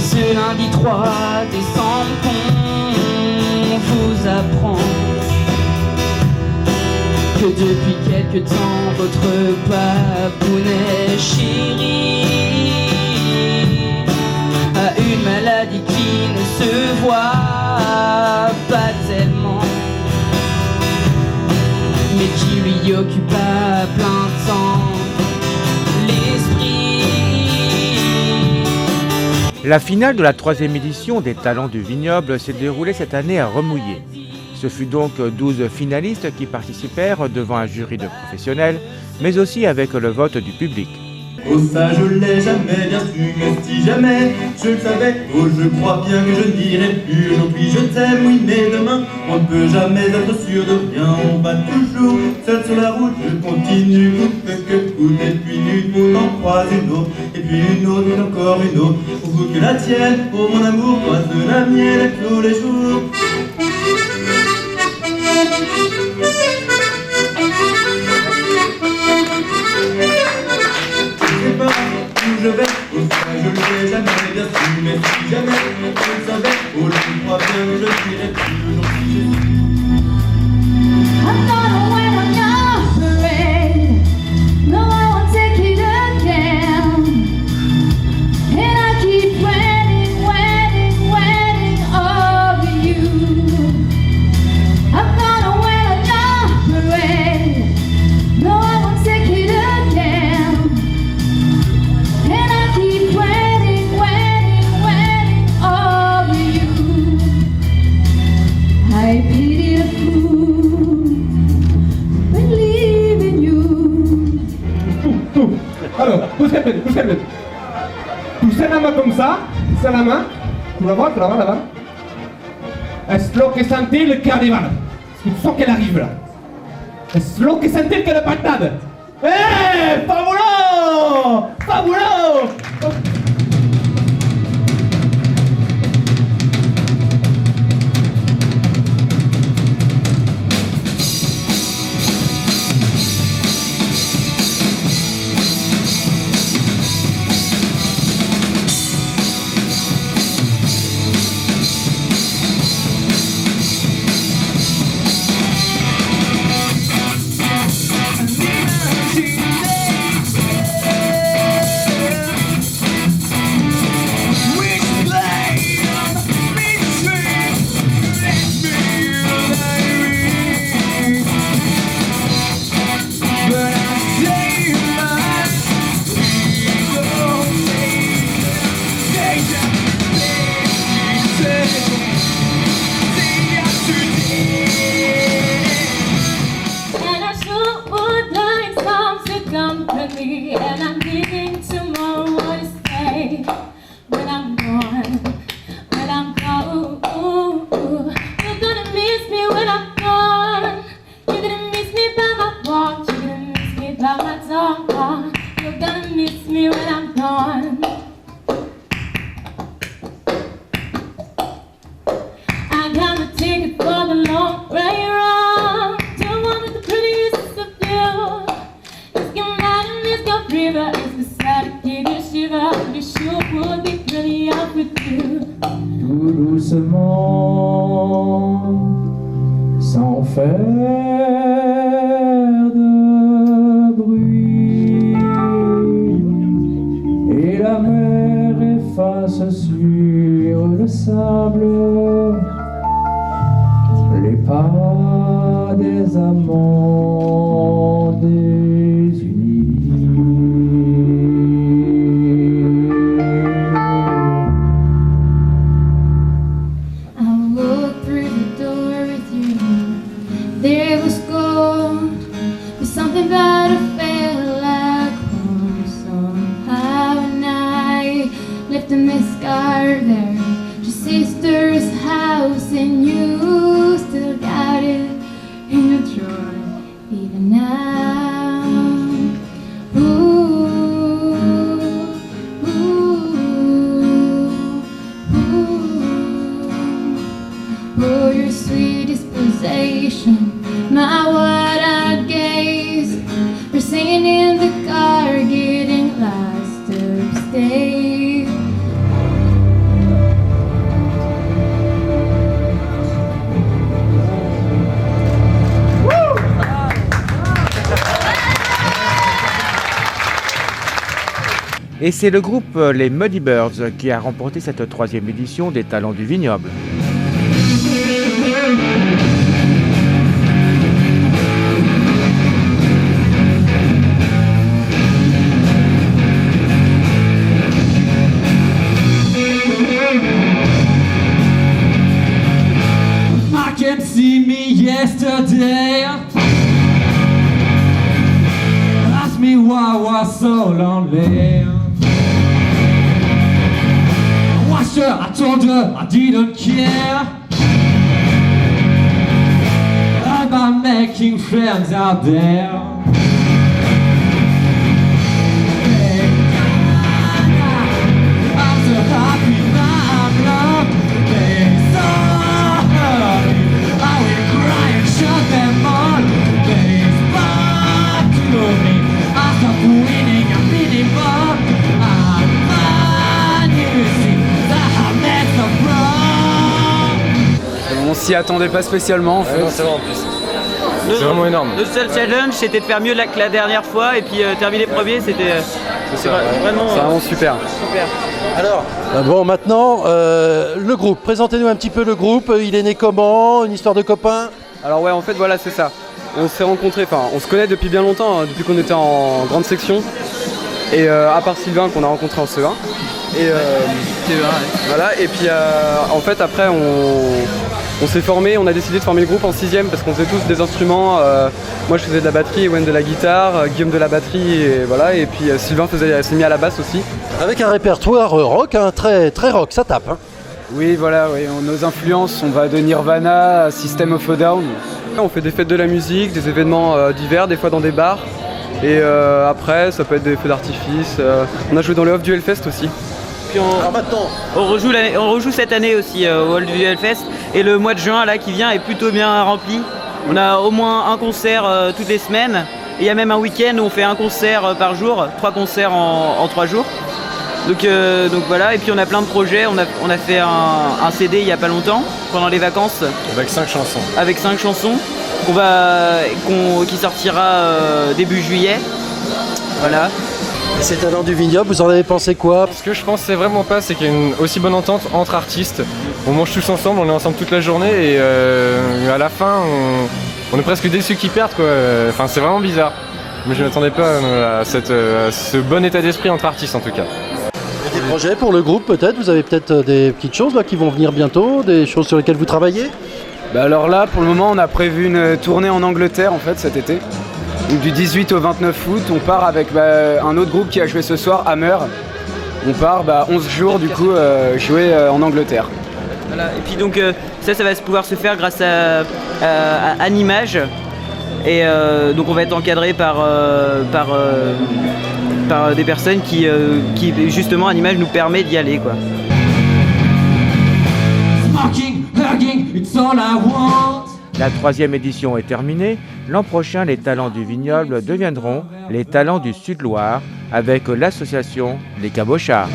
ce lundi 3 décembre qu'on vous apprend que depuis quelque temps votre babounet chéri a une maladie qui ne se voit pas tellement, mais qui lui occupe à plein temps l'esprit. La finale de la 3e édition des Talents du Vignoble s'est déroulée cette année à Remouillé. Ce fut donc 12 finalistes qui participèrent devant un jury de professionnels, mais aussi avec le vote du public. Oh ça je l'ai jamais bien su, mais si jamais je le savais, oh je crois bien que je n'irai plus. Aujourd'hui je t'aime, oui mais demain on ne peut jamais être sûr de rien. On va toujours seul sur la route, je continue coûte que coûte. Et puis une route en croise une autre, et puis une autre et encore une autre. Pour que la tienne, oh mon amour, croise de la mienne tous les jours. Je vais, oh ça je le sais jamais bien sûr, mais si jamais je le savais, oh je crois bien que je n'irai plus aujourd'hui. I'm gonna win on your parade. No, I won't take it again. And I keep winning, winning, winning over you. I'm gonna win on your parade. No, I won't take it again. And I keep winning, winning, winning over you. I pity the fool, believe in you. Tout. Alors, poussez le pied. Poussez la main comme ça, c'est la main. Tu la vois là-bas. Es lo que sentir le carnaval. Tu sens qu'elle arrive là. Es lo que sentir que la patate. Eh, fabuloso! Fabuloso! And I'm giving tomorrow what to say when I'm gone, when I'm gone. You're gonna miss me when I'm gone. You're gonna miss me by my walk. You're gonna miss me by my talk. You're gonna miss me when I'm gone. I gotta take it for the long way around. Don't want the prettiest of you. River is beside the give you shiver. The sure would be pretty up with you. Tout doucement, sans faire de bruit, et la mer efface sur le sable les pas des amants désunis. There was gold, but something about it felt like home somehow. And I left in this car there, your sister's house, and you still got it in your drawer, even now. Ooh, ooh, ooh. Oh, your sweet disposition, my wide-eyed gaze, we're singing in the car, getting lost upstate. Et c'est le groupe les Muddy Birds qui a remporté cette 3e édition des Talents du Vignoble. Yesterday, ask me why I was so lonely. I watched her, I told her I didn't care about making friends out there. I'm so happy now I'm loved. They're so happy. I will cry and shut them all. There's back to me. I stop winning, I'm beating up. I'm fine, you see that I made some wrong. On s'y attendait pas spécialement en fait. Non, c'est vrai en plus. C'est vraiment énorme. Notre seul challenge, c'était de faire mieux que la dernière fois, et puis terminer premier, c'était vraiment super. Alors, bon, maintenant, le groupe. Présentez-nous un petit peu le groupe. Il est né comment? Une histoire de copains? Alors ouais, en fait voilà, c'est ça. On s'est rencontrés, enfin on se connaît depuis bien longtemps, hein, depuis qu'on était en grande section. Et à part Sylvain qu'on a rencontré en CE1. Et voilà, et puis en fait après on s'est formé, on a décidé de former le groupe en 6e parce qu'on faisait tous des instruments. Moi je faisais de la batterie, Ewen de la guitare, Guillaume de la batterie, et voilà, et puis Sylvain s'est mis à la basse aussi. Avec un répertoire rock, hein, très, très rock, ça tape. Hein. Oui, voilà, oui, nos influences, on va de Nirvana à System of a Down. On fait des fêtes de la musique, des événements divers, des fois dans des bars. Et après, ça peut être des feux d'artifice. On a joué dans le Off du Hellfest aussi. Puis Alors maintenant, on rejoue cette année aussi au Hall du Hellfest. Et le mois de juin là qui vient est plutôt bien rempli. On a au moins un concert toutes les semaines. Et il y a même un week-end où on fait un concert par jour, 3 concerts en 3 jours. Donc voilà, et puis on a plein de projets. On a fait un CD il n'y a pas longtemps, pendant les vacances. Avec 5 chansons. Avec 5 chansons qui sortira début juillet. Voilà. et ces talents du vignoble, vous en avez pensé quoi? Ce que je pense c'est vraiment pas, c'est qu'il y a une aussi bonne entente entre artistes. On mange tous ensemble, on est ensemble toute la journée et à la fin on est presque déçus qu'ils perdent quoi. Enfin c'est vraiment bizarre. Mais je ne m'attendais pas à ce bon état d'esprit entre artistes en tout cas. Des projets pour le groupe peut-être? Vous avez peut-être des petites choses là qui vont venir bientôt, des choses sur lesquelles vous travaillez? Bah alors là, pour le moment, on a prévu une tournée en Angleterre en fait cet été. Donc, du 18 au 29 août, on part avec un autre groupe qui a joué ce soir, Hammer. On part 11 jours du coup jouer en Angleterre. Voilà. Et puis donc ça va pouvoir se faire grâce à Animage. Et donc on va être encadré par des personnes qui justement Animage nous permet d'y aller quoi. La 3e édition est terminée. L'an prochain, les talents du vignoble deviendront les talents du Sud-Loire avec l'association Les Cabochards.